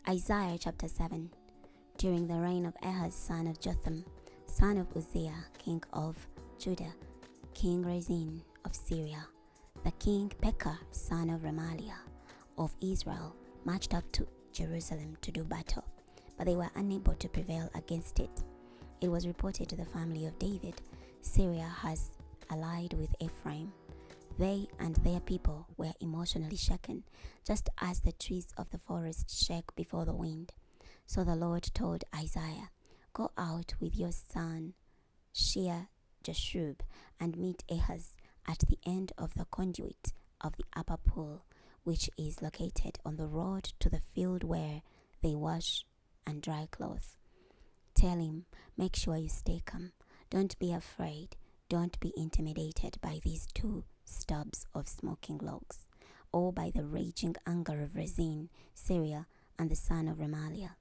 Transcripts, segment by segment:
Isaiah chapter 7. During the reign of Ahaz, son of Jotham, son of Uzziah, king of Judah, King Rezin of Syria, the king Pekah, son of Remaliah of Israel, marched up to Jerusalem to do battle, but they were unable to prevail against it. It was reported to the family of David, Syria has allied with Ephraim. They and their people were emotionally shaken, just as the trees of the forest shake before the wind. So the Lord told Isaiah, "Go out with your son Shear-jashub and meet Ahaz at the end of the conduit of the upper pool, which is located on the road to the field where they wash and dry clothes. Tell him, make sure you stay calm. Don't be afraid. Don't be intimidated by these two stubs of smoking logs, or by the raging anger of Rezin, Syria, and the son of Remaliah.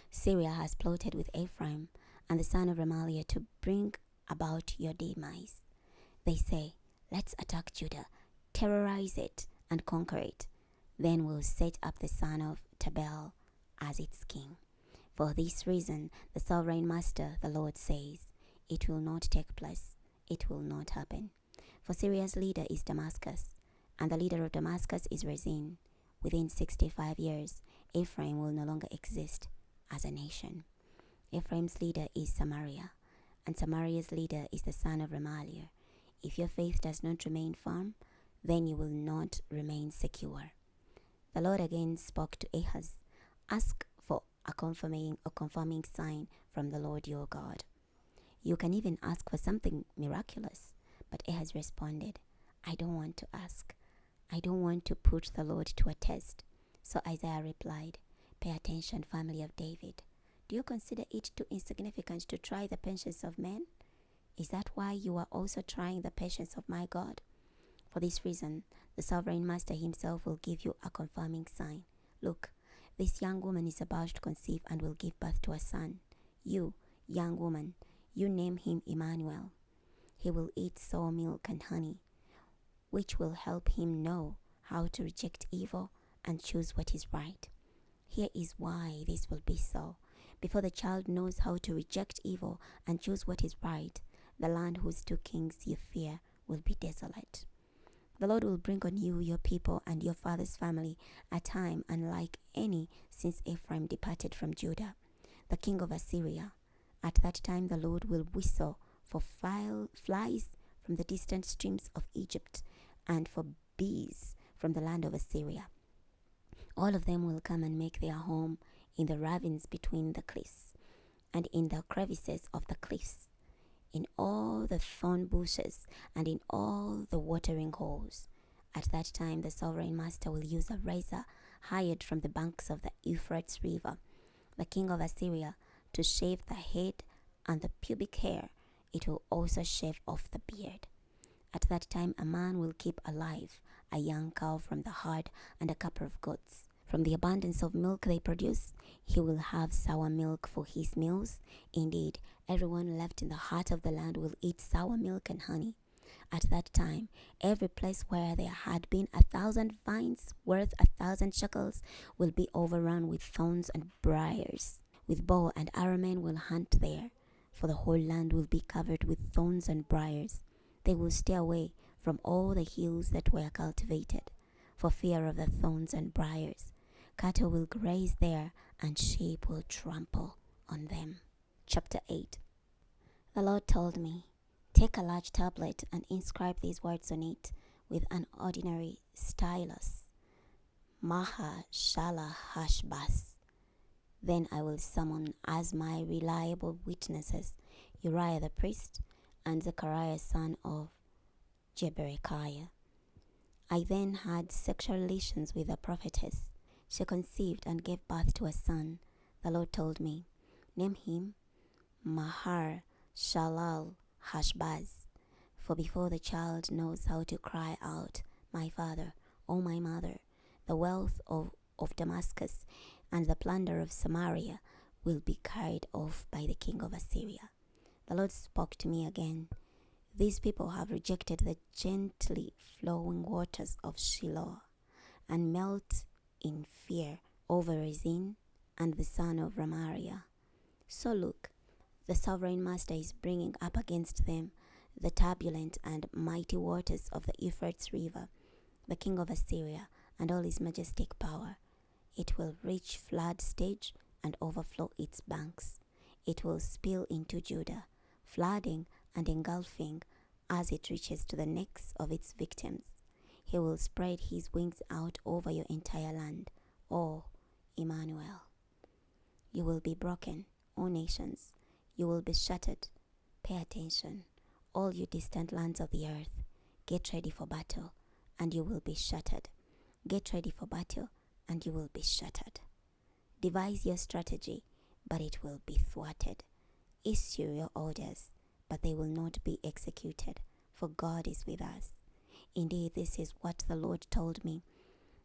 Syria has plotted with Ephraim and the son of Remaliah to bring about your demise. They say, let's attack Judah, terrorize it, and conquer it. Then we'll set up the son of Tabel as its king. For this reason, the sovereign master, the Lord, says, it will not take place. It will not happen. For Syria's leader is Damascus, and the leader of Damascus is Rezin. Within 65 years, Ephraim will no longer exist as a nation. Ephraim's leader is Samaria, and Samaria's leader is the son of Remaliah. If your faith does not remain firm, then you will not remain secure." The Lord again spoke to Ahaz, "Ask for a confirming sign from the Lord your God. You can even ask for something miraculous." But Ahaz responded, "I don't want to ask. I don't want to put the Lord to a test." So Isaiah replied, "Pay attention, family of David. Do you consider it too insignificant to try the patience of men? Is that why you are also trying the patience of my God? For this reason, the sovereign master himself will give you a confirming sign. Look, this young woman is about to conceive and will give birth to a son. You, young woman, you name him Emmanuel. He will eat sour milk and honey, which will help him know how to reject evil and choose what is right. Here is why this will be so. Before the child knows how to reject evil and choose what is right, the land whose two kings you fear will be desolate. The Lord will bring on you, your people, and your father's family a time unlike any since Ephraim departed from Judah, the king of Assyria. At that time the Lord will whistle for flies from the distant streams of Egypt, and for bees from the land of Assyria. All of them will come and make their home in the ravines between the cliffs, and in the crevices of the cliffs, in all the thorn bushes, and in all the watering holes. At that time the sovereign master will use a razor hired from the banks of the Euphrates River, the king of Assyria, to shave the head and the pubic hair. It will also shave off the beard. At that time a man will keep alive a young cow from the herd and a couple of goats. From the abundance of milk they produce, he will have sour milk for his meals. Indeed, everyone left in the heart of the land will eat sour milk and honey. At that time, every place where there had been 1,000 vines worth 1,000 shekels will be overrun with thorns and briars. With bow and arrow men will hunt there, for the whole land will be covered with thorns and briars. They will stay away from all the hills that were cultivated, for fear of the thorns and briars. Cattle will graze there, and sheep will trample on them." Chapter 8. The Lord told me, "Take a large tablet and inscribe these words on it with an ordinary stylus. Maha-shalal-hash-baz. Then I will summon as my reliable witnesses Uriah the priest and Zechariah son of Jeberechiah." I then had sexual relations with a prophetess. She conceived and gave birth to a son. The Lord told me, "Name him Maher-shalal-hash-baz, for before the child knows how to cry out, 'My father, O my mother,' the wealth of Damascus and the plunder of Samaria will be carried off by the king of Assyria." The Lord spoke to me again, "These people have rejected the gently flowing waters of Shiloh and melt in fear over Rezin and the son of Remaliah. So look, the sovereign master is bringing up against them the turbulent and mighty waters of the Euphrates River, the king of Assyria, and all his majestic power. It will reach flood stage and overflow its banks. It will spill into Judah, flooding and engulfing as it reaches to the necks of its victims. He will spread his wings out over your entire land, O Emmanuel. You will be broken, O nations. You will be shattered. Pay attention, all you distant lands of the earth. Get ready for battle, and you will be shattered. Get ready for battle, and you will be shattered. Devise your strategy, but it will be thwarted. Issue your orders, but they will not be executed, for God is with us. Indeed, this is what the Lord told me.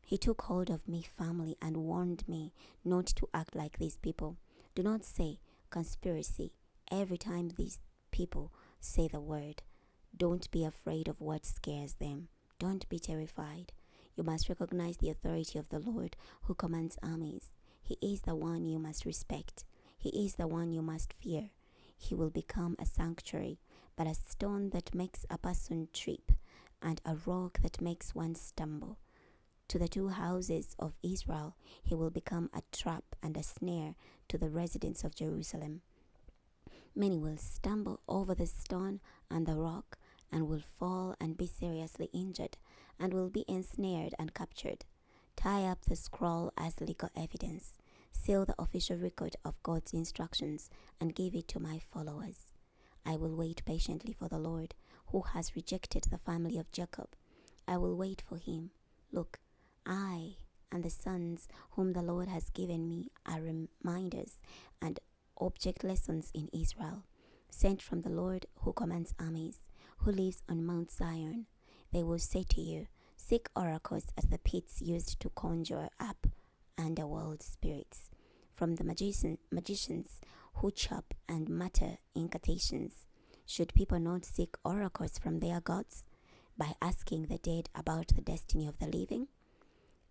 He took hold of me firmly and warned me not to act like these people. Do not say conspiracy every time these people say the word. Don't be afraid of what scares them. Don't be terrified. You must recognize the authority of the Lord who commands armies. He is the one you must respect. He is the one you must fear. He will become a sanctuary, but a stone that makes a person trip, and a rock that makes one stumble. To the two houses of Israel he will become a trap and a snare to the residents of Jerusalem. Many will stumble over the stone and the rock, and will fall and be seriously injured, and will be ensnared and captured. Tie up the scroll as legal evidence. Seal the official record of God's instructions and give it to my followers. I will wait patiently for the Lord, who has rejected the family of Jacob. I will wait for him. Look, I and the sons whom the Lord has given me are reminders and object lessons in Israel, sent from the Lord who commands armies, who lives on Mount Zion. They will say to you, seek oracles at the pits used to conjure up underworld spirits, from the magicians who chop and mutter incantations. Should people not seek oracles from their gods by asking the dead about the destiny of the living?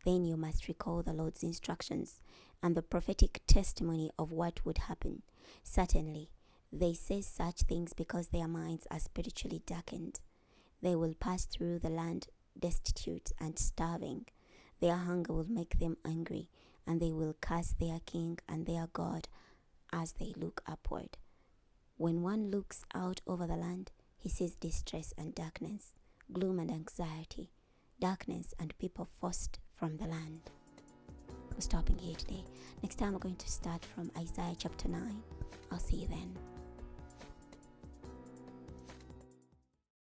Then you must recall the Lord's instructions and the prophetic testimony of what would happen. Certainly, they say such things because their minds are spiritually darkened. They will pass through the land destitute and starving. Their hunger will make them angry, and they will curse their king and their God as they look upward. When one looks out over the land, he sees distress and darkness, gloom and anxiety, darkness and people forced from the land. We're stopping here today. Next time we're going to start from Isaiah chapter 9. I'll see you then.